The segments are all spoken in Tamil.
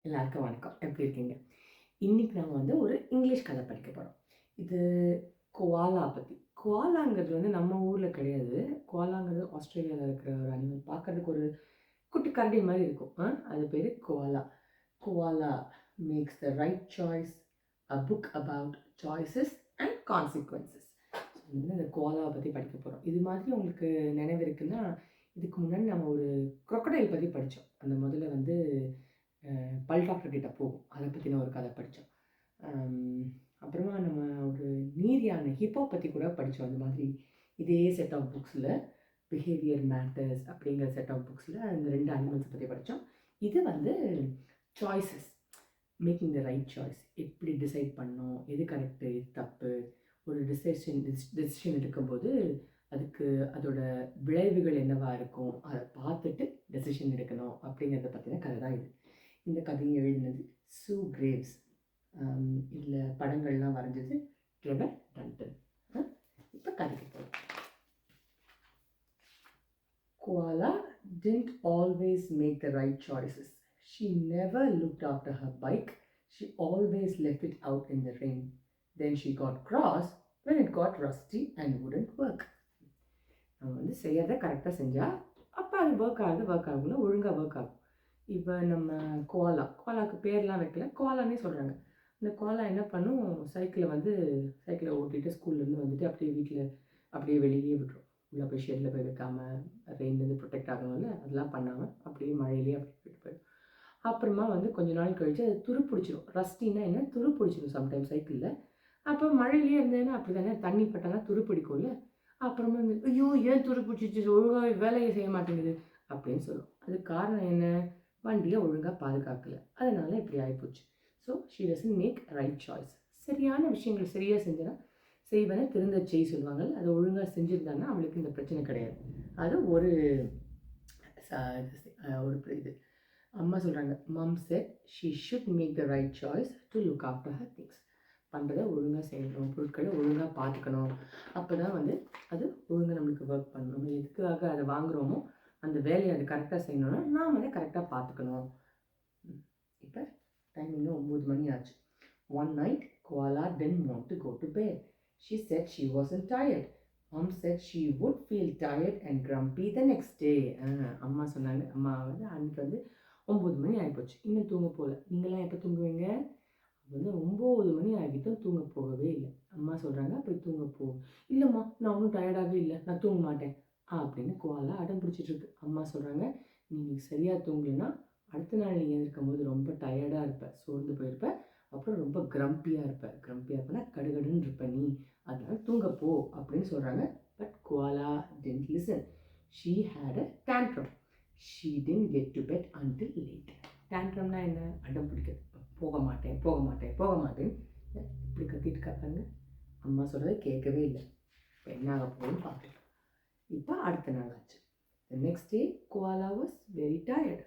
எல்லாருக்கும் வணக்கம். எப்படி இருக்கீங்க? இன்னைக்கு நம்ம வந்து ஒரு இங்கிலீஷ் கதை படிக்க போகிறோம். இது கோவாலா பற்றி. கோவாலாங்கிறது வந்து நம்ம ஊரில் கிடையாது. கோவாலாங்கிறது ஆஸ்திரேலியாவில் இருக்கிற ஒரு அனிமல். பார்க்கறதுக்கு ஒரு குட்டி கரடி மாதிரி இருக்கும். அது பேர் koala. Koala makes the right choice, a book about choices and consequences. இந்த கோவாலாவை பற்றி படிக்க போகிறோம். இது மாதிரி உங்களுக்கு நினைவு இருக்குன்னா, இதுக்கு முன்னாடி நம்ம ஒரு crocodile பற்றி படித்தோம். அந்த முதல்ல வந்து பல் டாக்டர் கிட்ட போகும். அதை பற்றின ஒரு கதை படித்தோம். அப்புறமா நம்ம ஒரு நீர் யானை ஹிப்போ பற்றி கூட படித்தோம். அந்த மாதிரி இதே செட் ஆஃப் புக்ஸில் பிஹேவியர் மேட்டர்ஸ் அப்படிங்கிற செட் ஆஃப் புக்ஸில் இந்த 2 அனிமல்ஸை பற்றி படித்தோம். இது வந்து choices, making the right choice. எப்படி டிசைட் பண்ணணும், எது கரெக்டு எது தப்பு, ஒரு டெசிஷன் எடுக்கும்போது அதுக்கு அதோட விளைவுகள் என்னவா இருக்கும், அதை பார்த்துட்டு டெசிஷன் எடுக்கணும் அப்படிங்கிறத பற்றின கதை தான் இது. இந்த கதையை எழுதினது சூ கிரேவ்ஸ். இதில் படங்கள்லாம் வரைஞ்சது ட்ரெவர் டன்டன். இப்போ கதைக்கு போகிறோம். Koala didn't always make the right choices. She never looked after her bike. She always left it out in the rain. Then she got cross when it got rusty and wouldn't work. நம்ம வந்து செய்யறதை கரெக்டாக செஞ்சால் அப்போ அது ஒர்க் ஆகுதுல ஒழுங்காக ஒர்க் ஆகும். இப்போ நம்ம கோவாலாவுக்கு பேர்லாம் வைக்கல, கோவாலானே சொல்கிறாங்க. இந்த கோவாலா என்ன பண்ணும், சைக்கிளை ஓட்டிகிட்டு ஸ்கூல்லேருந்து வந்துட்டு அப்படியே வீட்டில் அப்படியே வெளியே விட்டுரும். உள்ளே போய் ஷெட்டில் போய் வைக்காமல், ரெயின்லேருந்து ப்ரொடெக்ட் ஆகணும்ல, அதெல்லாம் பண்ணாமல் அப்படியே மழையிலேயே அப்படியே விட்டு போயிடும். அப்புறமா வந்து கொஞ்ச நாள் கழித்து அது துரு பிடிச்சிடும். ரஸ்டின்னா என்ன, துரு பிடிச்சிடும் சம்டைம் சைக்கிளில். அப்போ மழையிலேயே இருந்ததுன்னா அப்படி தானே, தண்ணி பட்டாலாம் துரு பிடிக்கும்ல. அப்புறமா ஐயோ ஏன் துரு பிடிச்சிச்சு, ஒழுங்காக வேலையை செய்ய மாட்டேங்குது அப்படின்னு சொல்லும். அதுக்கு காரணம் என்ன, வண்டியை ஒழுங்காக பாதுகாக்கலை, அதனால இப்படி ஆகிப்போச்சு. So she doesn't make right choice. சரியான விஷயங்கள் சரியாக செஞ்சனா செய்வன திருந்த செய்ய சொல்லுவாங்க. அதை ஒழுங்காக செஞ்சுருந்தான்னா அவளுக்கு இந்த பிரச்சனை கிடையாது. அது ஒரு இது அம்மா சொல்கிறாங்க. Mom said she should make the right choice to look after her things. பண்ணுறதை ஒழுங்காக செய்யணும், பொருட்களை ஒழுங்காக பார்த்துக்கணும். அப்போ தான் வந்து அது ஒழுங்காக நம்மளுக்கு ஒர்க் பண்ணணும். நம்ம எதுக்காக அதை வாங்குகிறோமோ அந்த வேலையை அது கரெக்டாக செய்யணும்னா நாம் அதை கரெக்டாக பார்த்துக்கணும். இப்போ டைம் இன்னும் 9 மணி ஆச்சு. One night, Koala didn't want to go to bed. She said she wasn't tired. Mom said she would feel tired and grumpy the next day. அம்மா சொன்னாங்க. அம்மா வந்து அன்றைக்கி வந்து 9 மணி ஆகிப்போச்சு, இன்னும் தூங்க போகல. நீங்களாம் எப்போ தூங்குவீங்க? வந்து 9 மணி ஆகிட்டும் தூங்க போகவே இல்லை. அம்மா சொல்கிறாங்க போய் தூங்க போ. இல்லைம்மா நான் ஒன்றும் டயர்டாகவே இல்லை, நான் தூங்க மாட்டேன் அப்படின்னு கோவாலா அடம் பிடிச்சிட்ருக்கு. அம்மா சொல்கிறாங்க, நீ சரியாக தூங்கலைன்னா அடுத்த நாள் நீ எழுந்திருக்கும் போது ரொம்ப டயர்டாக இருப்ப, சோர்ந்து போயிருப்ப, அப்புறம் ரொம்ப கிரம்பியாக இருப்பேன்னா கடுகடுன்னு இருப்ப நீ, அதனால தூங்க போ அப்படின்னு சொல்கிறாங்க. But koala didn't listen. She had a tantrum. She didn't get to bed until late. டேண்ட்ரம்னா என்ன, அடம் பிடிக்கிறது. போக மாட்டேன் இப்படி கத்திட்டு காப்பாங்க. அம்மா சொல்கிறத கேட்கவே இல்லை. இப்போ என்ன ஆக போகுதுன்னு பார்த்துக்கலாம். இப்போ அடுத்த நாள் ஆச்சு. The next day, Koala was very tired.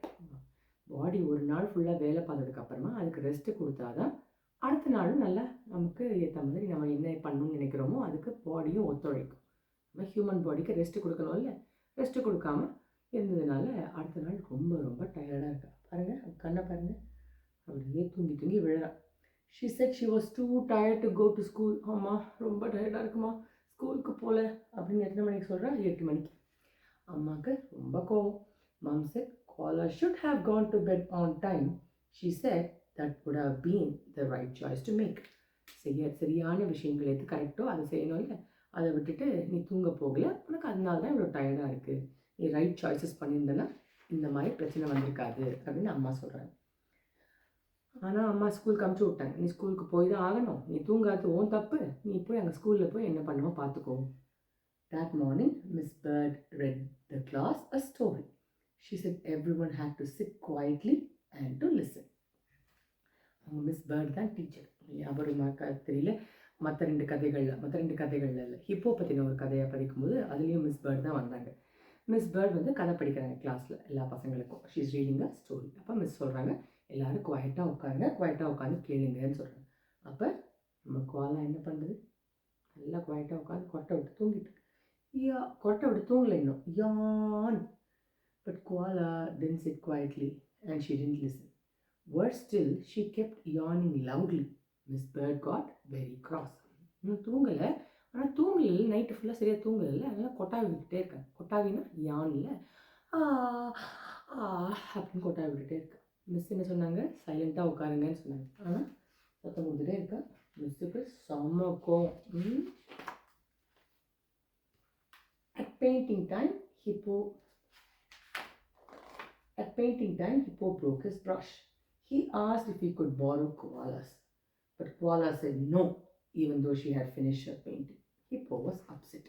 பாடி ஒரு நாள் ஃபுல்லாக வேலை பார்த்ததுக்கப்புறமா அதுக்கு ரெஸ்ட்டு கொடுத்தா தான் அடுத்த நாளும் நல்லா நமக்கு ஏற்ற மாதிரி நம்ம என்ன பண்ணணும்னு நினைக்கிறோமோ அதுக்கு பாடியும் ஒத்துழைக்கும். நம்ம ஹியூமன் பாடிக்கு ரெஸ்ட்டு கொடுக்கணும் இல்லை, ரெஸ்ட்டு கொடுக்காம இருந்ததுனால அடுத்த நாள் ரொம்ப ரொம்ப டயர்டாக இருக்கா. பாருங்கள், கண்ணை பாருங்கள், அப்படியே தூங்கி விழுறா. She said she was too tired to go to school. அம்மா ரொம்ப டயர்டாக இருக்குமா, ஸ்கூலுக்கு போகல அப்படின்னு எத்தனை மணிக்கு சொல்கிறா? 8 மணிக்கு. அம்மாவுக்கு ரொம்ப கோவம். Mom said Koala should have gone to bed on time. She said that would have been the right choice to make. சரியான விஷயங்கள் எது கரெக்டோ அதை செய்யணும் இல்லை, அதை விட்டுட்டு நீ தூங்க போகல, உனக்கு அதனால தான் இவ்வளோ டயர்டாக இருக்குது. நீ ரைட் சாய்ஸஸ் பண்ணியிருந்தேன்னா இந்த மாதிரி பிரச்சனை வந்திருக்காது அப்படின்னு அம்மா சொல்கிறாங்க. ஆனால் அம்மா ஸ்கூலுக்கு அமுச்சு விட்டாங்க. நீ ஸ்கூலுக்கு போய் தான் ஆகணும், நீ தூங்காது ஓன் தப்பு, நீ போய் அங்கே ஸ்கூலில் போய் என்ன பண்ணுமோ பார்த்துக்கோ. That morning, Miss Bird read the class a story. She said everyone had to sit quietly and to listen. அவங்க மிஸ் பேர்ட் தான் டீச்சர். ஞாபகமாக தெரியல. மற்ற ரெண்டு கதைகளில் இல்லை, ஹிப்போ பற்றின ஒரு கதையை படிக்கும்போது அதுலேயும் மிஸ் பேர்ட் தான் வந்தாங்க. மிஸ் பேர்ட் வந்து கதை படிக்கிறாங்க கிளாஸில் எல்லா பசங்களுக்கும். She is reading a story. அப்போ மிஸ் சொல்கிறாங்க எல்லோரும் குவைட்டாக உட்காந்து கேளுங்கன்னு சொல்கிறாங்க. அப்போ நம்ம கோவாலா என்ன பண்ணுறது, நல்லா குவைட்டாக உட்காந்து கொட்டை விட்டு தூங்கிட்டு கொட்டை விட்டு தூங்கலை இன்னும், யான். But Koala didn't sit quietly and she didn't listen. Worse still, she kept yawning loudly. Miss Bird got very cross. இன்னும் தூங்கலை, ஆனால் தூங்கல, நைட்டு ஃபுல்லாக சரியாக தூங்கலை, அதனால் கொட்டாவி விட்டுட்டே இருக்கேன். கொட்டாவினா யானில் அப்படின்னு கொட்டாவி விட்டுட்டே இருக்கேன். மிஸ் என்ன சொன்னாங்க, சைலண்ட்டாக உட்காருங்கன்னு சொன்னாங்க, ஆனால் சத்தம் கொடுத்துட்டே இருக்கேன். மிஸ்ஸுக்கு செம்ம கோவம். At painting time, Hippo broke his brush. He asked if he could borrow Koala's, but Koala said no, even though she had finished her painting. Hippo was upset.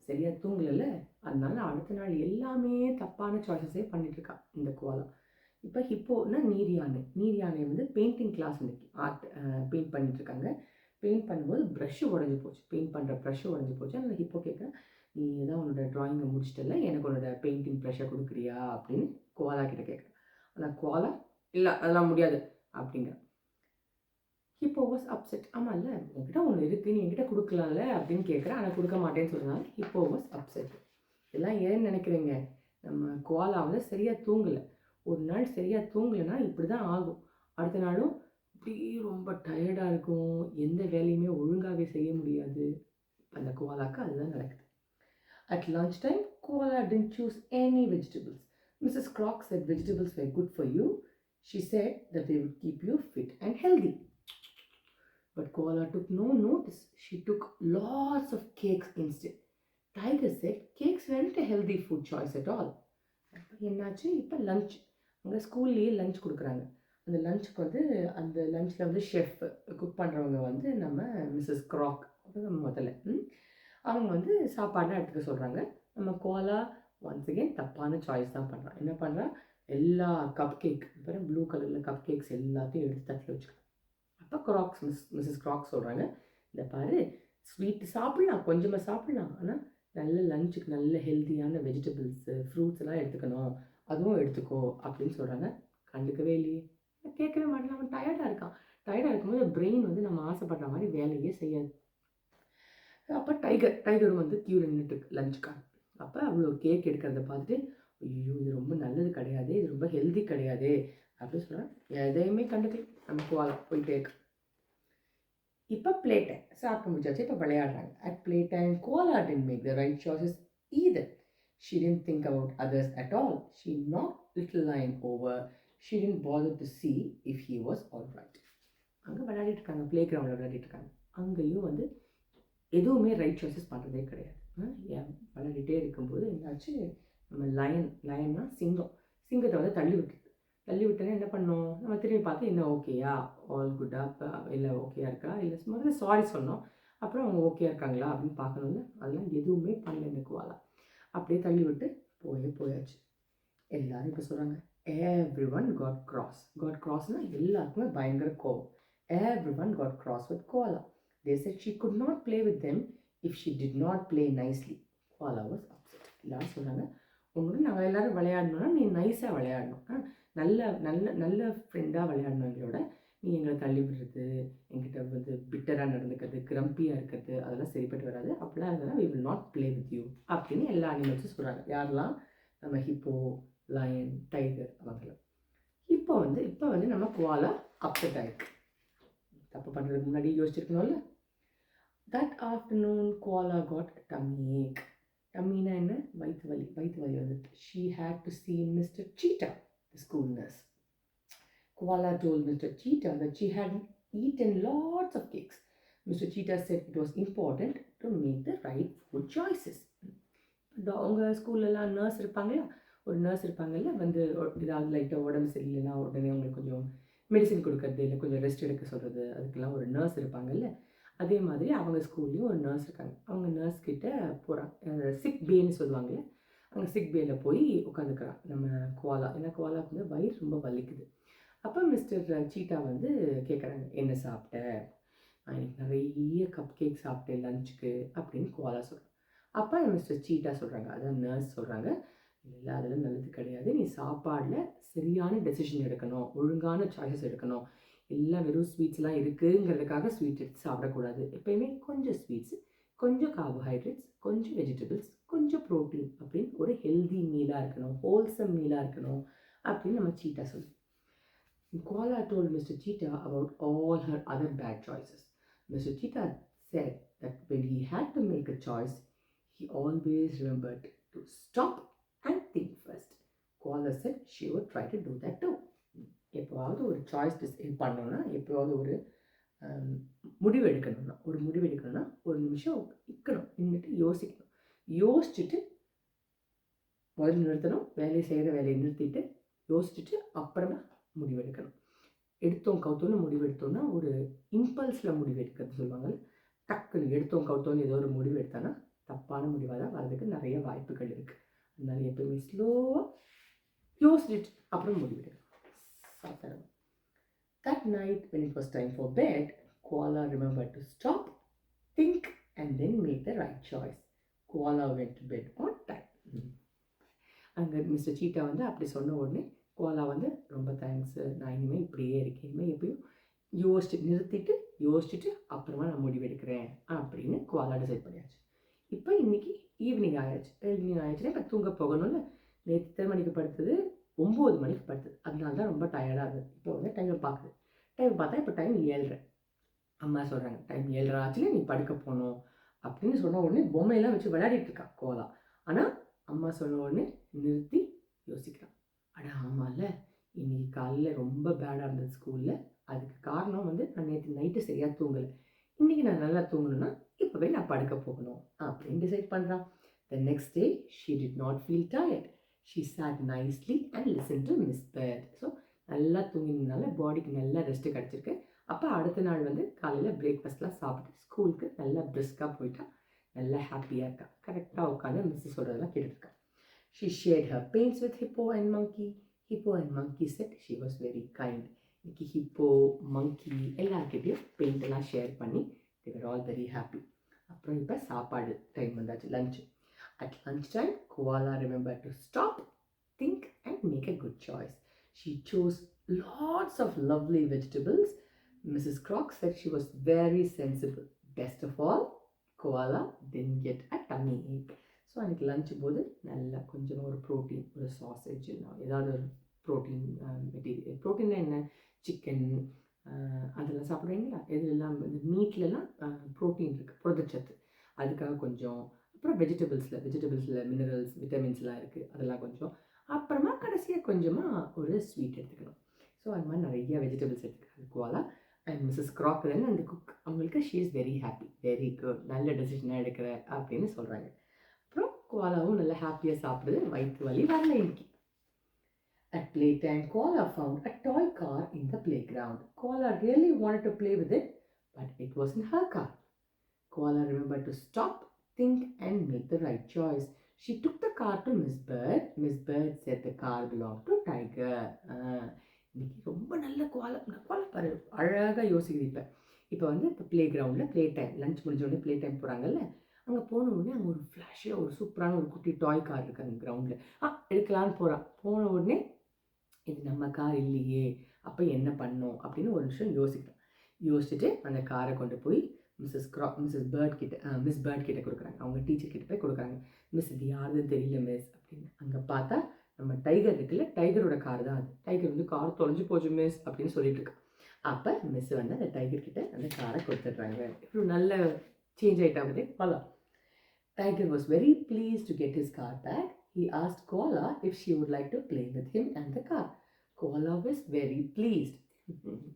சரியா தூங்கல, அதனால அடுத்த நாள் எல்லாமே தப்பான சாய்ஸஸே பண்ணிட்டு இருக்கா இந்த கோலா. இப்போ ஹிப்போனா நீர் யானை வந்து பெயிண்டிங் கிளாஸ் இன்னைக்கு ஆர்ட் பெயிண்ட் பண்ணிட்டு இருக்காங்க. பெயிண்ட் பண்ணும்போது ப்ரஷ்ஷு உடஞ்சி போச்சு, பெயிண்ட் பண்ணுற ப்ரஷ்ஷு உடஞ்சி போச்சு. அதனால ஹிப்போ கேட்குறேன், நீ தான் உன்னோட ட்ராயிங்கை முடிச்சிட்டல, எனக்கு உன்னோட பெயிண்டிங் ப்ரஷ்ஷை கொடுக்குறியா அப்படின்னு கோலா கிட்ட கேட்குறேன். ஆனால் கோலா இல்லை, அதெல்லாம் முடியாது அப்படிங்கிற. Hippo was upset. ஆமாம் இல்லை, உங்ககிட்ட ஒன்று இருக்குது, நீ என்கிட்ட கொடுக்கலாம்ல அப்படின்னு கேட்குறேன், ஆனால் கொடுக்க மாட்டேன்னு சொல்கிறனால ஹிப்போ வாஸ் அப்செட். இதெல்லாம் ஏன்னு நினைக்கிறீங்க, நம்ம கோலா வந்து சரியாக தூங்கலை. ஒரு நாள் சரியாக தூங்கலைன்னா இப்படி தான் ஆகும். அடுத்த நாளும் இப்படி ரொம்ப டயர்டாக இருக்கும், எந்த வேலையுமே ஒழுங்காகவே செய்ய முடியாது. அந்த கோலாக்கு அதுதான் நடக்குது. At lunchtime, Koala didn't choose any vegetables. Mrs. Croc said vegetables were good for you. She said that they would keep you fit and healthy. But Koala took no notice. She took lots of cakes instead. Tiger said cakes weren't a healthy food choice at all. என்னாச்சு, இப்போ லஞ்ச் அங்கே ஸ்கூல்லேயே லஞ்ச் கொடுக்குறாங்க. அந்த லஞ்சுக்கு வந்து அந்த லஞ்சில் வந்து ஷெஃப் குக் பண்ணுறவங்க வந்து நம்ம மிஸ்ஸஸ் க்ராக் முதல்ல அவங்க வந்து சாப்பாடெலாம் எடுத்துக்க சொல்கிறாங்க. நம்ம கோலா ஒன்ஸ் அகெயின் தப்பான சாய்ஸ் தான் பண்ணுறான். என்ன பண்ணுறா, எல்லா கப் கேக், அப்புறம் ப்ளூ கலரில் கப் கேக்ஸ் எல்லாத்தையும் எடுத்து தட்டில் வச்சுக்கலாம். அப்போ மிஸ்ஸஸ் க்ராக்ஸ் சொல்கிறாங்க, இந்த பாரு, ஸ்வீட் சாப்பிட்லாம், கொஞ்சமாக சாப்பிட்லாம், ஆனால் நல்ல லஞ்சுக்கு நல்ல ஹெல்த்தியான வெஜிடபிள்ஸு ஃப்ரூட்ஸ் எல்லாம் எடுத்துக்கணும், அதுவும் எடுத்துக்கோ அப்படின்னு சொல்கிறாங்க. கண்டுக்கவே இல்லையே, கேட்கவே மாட்டேன். அவன் டயர்டாக இருக்கான். டயர்டாக இருக்கும்போது பிரெயின் வந்து நம்ம ஆசைப்படுற மாதிரி வேலையே செய்யாது. அப்போ டைகரும் வந்து க்யூவில் நின்றுட்டுருக்கு லஞ்சுக்காக. அப்போ அவ்வளோ கேக் எடுக்கிறத பார்த்துட்டு, ஐயோ இது ரொம்ப நல்லது கிடையாது, இது ரொம்ப ஹெல்தி கிடையாது அப்படின்னு சொல்கிறேன். எதையுமே கண்டுக்கல, நம்ம கோலா போயிட்டே இருக்கு. இப்போ ப்ளே டைம் சாப்பிட்டு முடிச்சாச்சு, இப்போ விளையாடுறாங்க. அட் ப்ளே டைம் கோலா didn't make the right choices either. She didn't think about others at all. She knocked Little Lion over. She didn't bother to see if he was all right. அங்கே விளையாடிட்டு இருக்காங்க, ப்ளே கிரவுண்டில் விளையாடிட்டு இருக்காங்க. அங்கேயும் வந்து எதுவுமே ரைட் சாய்ஸஸ் பண்ணுறதே கிடையாது. விளையாடிட்டே இருக்கும்போது என்னாச்சு, நம்ம லயன்னா சிங்கத்தை வந்து தள்ளி விட்டோன்னே என்ன பண்ணோம், நம்ம திரும்பி பார்த்து என்ன ஓகேயா, ஆல் குட்டா, இல்லை ஓகேயா இருக்கா, இல்லை சும்மா சாரி சொன்னோம், அப்புறம் அவங்க ஓகேயா இருக்காங்களா அப்படின்னு பார்க்கணும்ல, அதெல்லாம் எதுவுமே பண்ணல இந்த கோலா. அப்படியே தள்ளி விட்டு போயாச்சு. எல்லாரும் இப்போ சொல்கிறாங்க, everyone got crossனா எல்லாருக்குமே பயங்கர கோவம். everyone got cross with Koala. They said she could not play with them if she did not play nicely. Koala was upset. எல்லாரும் சொல்கிறாங்க, உங்களோட நாங்கள் எல்லோரும் விளையாடணும்னா நீ நைஸாக விளையாடணும், நல்ல நல்ல நல்ல ஃப்ரெண்டாக விளையாடணும், எங்களோட நீ எங்களை தள்ளி விடுறது, எங்கிட்ட வந்து பிட்டராக நடந்துக்கிறது, கிரம்பியாக இருக்கிறது, அதெல்லாம் சரிப்பட்டு வராது, அப்படிலாம் இருந்தால் we will not play with you அப்படின்னு எல்லா அனிமல்ஸும் சொல்கிறாங்க. யாரெல்லாம், நம்ம ஹிப்போ, லயன், டைகர், அவங்களும். இப்போ வந்து நம்ம கோலா அப்செட் ஆகிருக்கு. தப்பு பண்ணுறதுக்கு முன்னாடி யோசிச்சிருக்கணும்ல. That afternoon koala got tummy ache. டம்மினா என்ன, வயிற்று வலி வந்துட்டு. She had to see Mr. Cheetah, the school nurse. Koala told Mr. Cheetah that she had eaten lots of cakes. Mr. Cheetah said it was important to make the right food choices. உங்கள் ஸ்கூல்லலாம் நர்ஸ் இருப்பாங்களா, ஒரு நர்ஸ் இருப்பாங்கல்ல, வந்து ஏதாவது லைட்டாக உடம்பு சரியில்லைன்னா உடனே அவங்களுக்கு கொஞ்சம் மெடிசன் கொடுக்கறது, இல்லை கொஞ்சம் ரெஸ்ட் எடுக்க சொல்கிறது, அதுக்கெல்லாம் ஒரு நர்ஸ் இருப்பாங்கல்ல. அதே மாதிரி அவங்க ஸ்கூல்லேயும் ஒரு நர்ஸ் இருக்காங்க. அவங்க நர்ஸ்கிட்ட போகிறாங்க, சிக் பேன்னு சொல்லுவாங்கள்ல, அங்கே சிக் பேயில் போய் உட்காந்துக்கிறான் நம்ம கோலா. ஏன்னா கோலாவுக்கு வந்து வயிறு ரொம்ப வலிக்குது. அப்போ மிஸ்டர் சீட்டா வந்து கேட்குறாங்க, என்ன சாப்பிட்ட, எனக்கு நிறைய கப் கேக் சாப்பிட்டேன் லஞ்சுக்கு அப்படின்னு கோலா சொல்கிறாங்க. அப்போ மிஸ்டர் சீட்டா சொல்கிறாங்க, அதான் நர்ஸ் சொல்கிறாங்க, இல்லை அதெல்லாம் நல்லது கிடையாது, நீ சாப்பாடில் சரியான டெசிஷன் எடுக்கணும், ஒழுங்கான சாய்ஸஸ் எடுக்கணும், எல்லாம் வெறும் ஸ்வீட்ஸ்லாம் இருக்குங்கிறதுக்காக ஸ்வீட் எடுத்து சாப்பிடக்கூடாது. எப்போயுமே கொஞ்சம் ஸ்வீட்ஸு, கொஞ்சம் கார்போஹைட்ரேட்ஸ், கொஞ்சம் வெஜிடபிள்ஸ், கொஞ்சம் ப்ரோட்டீன் அப்படின்னு ஒரு ஹெல்தி மீலாக இருக்கணும், ஹோல்சம் மீலாக இருக்கணும் அப்படின்னு நம்ம சீட்டா சொல்லி. Koala told Mr. Cheetah about all her other bad choices. Mr. Cheetah said that when he had to make a choice, he always remembered to stop and think first. Koala said she would try to do that too. எப்போவாவது ஒரு சாய்ஸ் பண்ணோன்னா, எப்போவாவது ஒரு முடிவு எடுக்கணும்னா ஒரு நிமிஷம் நின்றுட்டு யோசிச்சுட்டு முதல்ல நிறுத்தணும், வேலையை நிறுத்திட்டு யோசிச்சுட்டு அப்புறமா முடிவெடுக்கணும். எடுத்தோன்னு முடிவெடுத்தோன்னா ஒரு இம்பல்ஸில் முடிவு எடுக்கிறது சொல்லுவாங்க. டக்குன்னு எடுத்தோன்னு ஏதோ ஒரு முடிவு எடுத்தானா தப்பான முடிவாக தான் வர்றதுக்கு நிறைய வாய்ப்புகள் இருக்குது. அதனால எப்பவுமே ஸ்லோவாக யோசிச்சுட்டு அப்புறம் முடிவெடுக்கணும். That night, when it was time for bed, Koala remembered to stop, think, and then make the right choice. Koala went to bed on time. அங்கே மிஸ்டர் சீட்டா வந்து அப்படி சொன்ன உடனே கோலா வந்து ரொம்ப தேங்க்ஸ், நான் இனிமேல் இப்படியே இருக்கேன், இனிமேல் எப்பயும் யோசிச்சுட்டு அப்புறமா நான் முடிவெடுக்கிறேன் அப்படின்னு கோலா டிசைட் பண்ணியாச்சு. இப்போ இன்னைக்கு ஈவினிங் ஆயிடுச்சுன்னா இப்போ தூங்க போகணும்ல. நேற்று எத்தனை மணிக்கு படுத்தது? 9 மணிக்கு படுத்தது. அதனால தான் ரொம்ப டயர்டாக இருக்குது. இப்போ வந்து டைம் பார்த்தா இப்போ டைம் 7:30. அம்மா சொல்கிறாங்க டைம் 7:30 ஆச்சுல நீ படுக்க போகணும் அப்படின்னு சொன்ன உடனே பொம்மையெல்லாம் வச்சு விளையாடிட்டு இருக்கான் கோலா. ஆனால் அம்மா சொன்ன உடனே நிறுத்தி யோசிக்கிறான். ஆமாம்ல, இன்னைக்கு காலையில் ரொம்ப பேடாக இருந்தது ஸ்கூலில். அதுக்கு காரணம் வந்து நான் நேற்று நைட்டு சரியாக தூங்கலை. இன்றைக்கி நான் நல்லா தூங்கணும்னா இப்போவே நான் படுக்க போகணும் அப்படின்னு டிசைட் பண்ணுறான். The next day, she did not feel tired. She sat nicely and listened to Miss Bird. So நல்லா தூங்கினதுனால பாடிக்கு நல்லா ரெஸ்ட்டு கிடச்சிருக்கு. அப்போ அடுத்த நாள் வந்து காலையில் பிரேக்ஃபாஸ்ட்லாம் சாப்பிட்டு ஸ்கூலுக்கு நல்லா பிரிஸ்காக போயிட்டா. நல்லா ஹாப்பியாக இருக்கா. கரெக்டாக உட்காந்து மிஸ்ஸு சொல்கிறதெல்லாம் கேட்டுருக்கா. She shared her pains with Hippo and Monkey. Hippo and Monkey said she was very kind. இன்னைக்கு ஹிப்போ, மங்கி எல்லாருக்கிட்டையும் பெயிண்டெல்லாம் ஷேர் பண்ணி they were all very happy. அப்புறம் இப்போ சாப்பாடு டைம் வந்தாச்சு, lunch. At lunchtime, Koala remembered to stop, think and make a good choice. She chose lots of lovely vegetables. Mrs. Croc said she was very sensible. Best of all, Koala didn't get a tummy ache. So அன்றைக்கி லஞ்சு போது நல்லா கொஞ்சம் ஒரு ப்ரோட்டீன், ஒரு சாசேஜ், ஏதாவது ஒரு ப்ரோட்டீன் மெட்டீரியல். ப்ரோட்டீன்னா என்ன? சிக்கன் அதெல்லாம் சாப்பிடுவீங்களா? எதுலாம் இந்த மீட்லலாம் ப்ரோட்டீன் இருக்குது, புரதச்சத்து. அதுக்காக கொஞ்சம். அப்புறம் வெஜிடபிள்ஸில் மினரல்ஸ், விட்டமின்ஸ்லாம் இருக்குது, அதெல்லாம் கொஞ்சம். அப்புறமா கடைசியாக கொஞ்சமாக ஒரு ஸ்வீட் எடுத்துக்கணும். ஸோ அது மாதிரி நிறைய வெஜிடபிள்ஸ் எடுத்துக்கிறாங்க கோலா. அண்ட் மிஸ்ஸஸ் க்ராக் தான் அந்த குக். அவங்களுக்கு she is very happy, very good, நல்ல டெசிஷனாக எடுக்கிற அப்படின்னு சொல்கிறாங்க. அப்புறம் கோலாவும் நல்லா ஹாப்பியாக சாப்பிடுது, வயிற்று வலி வரல இன்னைக்கு. At playtime, Koala found a toy car in the playground. Koala really wanted to play with it, but it wasn't her car. Koala remembered to stop, think and make the right choice. She took the car to Miss Bird. Miss Bird said the car belonged to Tiger. இன்னைக்கு ரொம்ப நல்ல கோலா பாரு, அழகாக யோசிக்குது. இப்போ வந்து இப்போ ப்ளே கிரவுண்டில் ப்ளே டைம், லஞ்ச் முடிஞ்ச உடனே ப்ளே டைம் போகிறாங்கல்ல. அங்கே போன உடனே அங்கே ஒரு ஃப்ளாஷியாக ஒரு சூப்பரான ஒரு குட்டி டாய் கார் இருக்குது அந்த கிரவுண்டில். எடுக்கலான்னு போன உடனே இது நம்ம கார் இல்லையே, அப்போ என்ன பண்ணோம் அப்படின்னு ஒரு நிமிஷம் யோசிச்சுட்டு அந்த காரை கொண்டு போய் மிஸ் பேர்ட் கிட்ட கொடுக்குறாங்க. அவங்க டீச்சர் கிட்ட போய் கொடுக்குறாங்க. மிஸ் இது யாருன்னு தெரியல மிஸ் அப்படின்னு. அங்கே பார்த்தா நம்ம டைகர் இருக்குல்ல, டைகரோட கார் தான் அது. டைகர் வந்து கார் தொலைஞ்சு போச்சு மிஸ் அப்படின்னு சொல்லிட்டு இருக்கா. அப்போ மிஸ் வந்து அந்த டைகர் கிட்ட அந்த காரை கொடுத்துட்றாங்க. ஒரு நல்ல சேஞ்ச் ஆகிட்டாங்க Cola. Tiger was very pleased to get his car back. He asked Koala if she would like to play with him and the car. Koala was very pleased.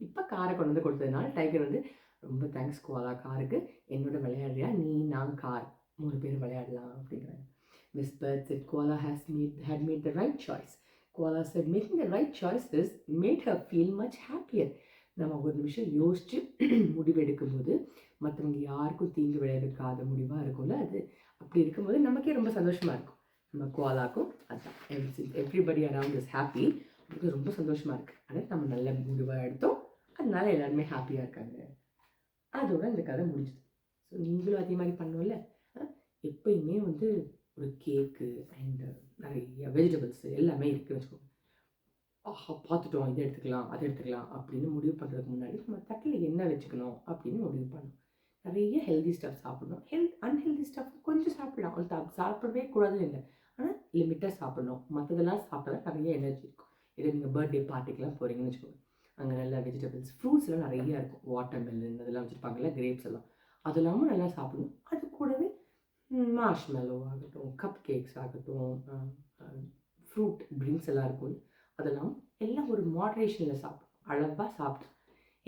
இப்போ காரை கொண்டு வந்து கொடுத்ததுனால டைகர் வந்து ரொம்ப தேங்க்ஸ் கோலா, காருக்கு என்னோட விளையாடுறியா, நீ நான் கார் 3 பேர் விளையாடலாம் அப்படிங்கிறாங்க. Miss Bird said Koala had made the right choice. Koala said making the right choices made her feel much happier. நம்ம ஒரு நிமிஷம் யோசிச்சு முடிவெடுக்கும்போது மற்றவங்க யாருக்கும் தீங்கு விளைவிக்காத முடிவாக இருக்கும்ல, அது அப்படி இருக்கும்போது நமக்கே ரொம்ப சந்தோஷமாக இருக்கும். நம்ம கோலாக்கும் அதுதான், எவ்ரிபடி அரவுண்ட் இஸ் ஹாப்பி, அதுக்கு ரொம்ப சந்தோஷமாக இருக்குது. ஆனால் நம்ம நல்ல முடிவாக எடுத்தோம், அதனால எல்லாருமே ஹாப்பியாக இருக்காங்க. அதோட இந்த கதை முடிஞ்சுது. ஸோ நீங்களும் அதே மாதிரி பண்ணோம்ல. எப்பயுமே வந்து ஒரு கேக்கு அண்ட் நிறைய வெஜிடபிள்ஸ் எல்லாமே இருக்குன்னு வச்சுக்கோங்க. பார்த்துட்டோம், இதை எடுத்துக்கலாம் அதை எடுத்துக்கலாம் அப்படின்னு முடிவு பண்ணுறதுக்கு முன்னாடி நம்ம தட்டில் என்ன வச்சுக்கணும் அப்படின்னு முடிவு பண்ணணும். நிறைய ஹெல்தி ஸ்டஃப் சாப்பிடணும். அன்ஹெல்தி ஸ்டஃப் கொஞ்சம் சாப்பிடலாம், அது சாப்பிடவே கூடாதுன்னு இல்லை, ஆனால் லிமிட்டாக சாப்பிடணும். மற்றதெல்லாம் சாப்பிட்டா நிறைய எனர்ஜி இருக்கும். இதை நீங்கள் பர்த்டே பார்ட்டிக்கெலாம் போகிறீங்கன்னு வச்சுக்கோங்க, அங்கே நல்ல வெஜிடபிள்ஸ் ஃப்ரூட்ஸ்லாம் நிறைய இருக்கும். வாட்டர்மெலன் அதெல்லாம் வச்சுருப்பாங்கல்ல, கிரேப்ஸ் எல்லாம் அதெல்லாமும் நல்லா சாப்பிடணும். அது கூடவே மார்ஷ்மெலோ ஆகட்டும், கப் கேக்ஸ் ஆகட்டும், ஃப்ரூட் ட்ரிங்க்ஸ் எல்லாம் இருக்கும். அதெல்லாம் எல்லாம் ஒரு மாட்ரேஷனில் சாப்பிடணும். அளவாக சாப்பிட்டு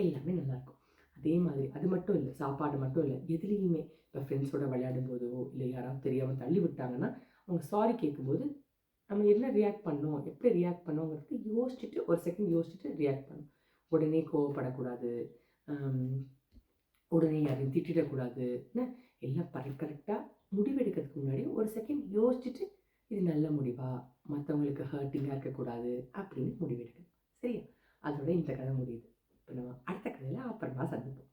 எல்லாமே நல்லாயிருக்கும். அதே மாதிரி அது மட்டும் இல்லை, சாப்பாடு மட்டும் இல்லை, எதுலேயுமே இப்போ ஃப்ரெண்ட்ஸோட விளையாடும் போதோ இல்லை யாராவது தெரியாமல் தள்ளி விட்டாங்கன்னா அவங்க சாரி கேட்கும்போது நம்ம என்ன ரியாக்ட் பண்ணோம், எப்படி ரியாக்ட் பண்ணோங்கிறது யோசிச்சுட்டு ஒரு செகண்ட் யோசிச்சுட்டு ரியாக்ட் பண்ணணும். உடனே கோவப்படக்கூடாது, உடனே யாரையும் திட்டிடக்கூடாது. எல்லாம் கரெக்டாக முடிவெடுக்கிறதுக்கு முன்னாடி ஒரு செகண்ட் யோசிச்சுட்டு இது நல்ல முடிவா, மற்றவங்களுக்கு ஹர்ட்டிங்காக இருக்கக்கூடாது அப்படின்னு முடிவெடுக்கணும். சரியா? அதோட இந்த கதை முடியுது. இப்போ நம்ம அடுத்த கதையில் அப்புறமா சந்திப்போம்.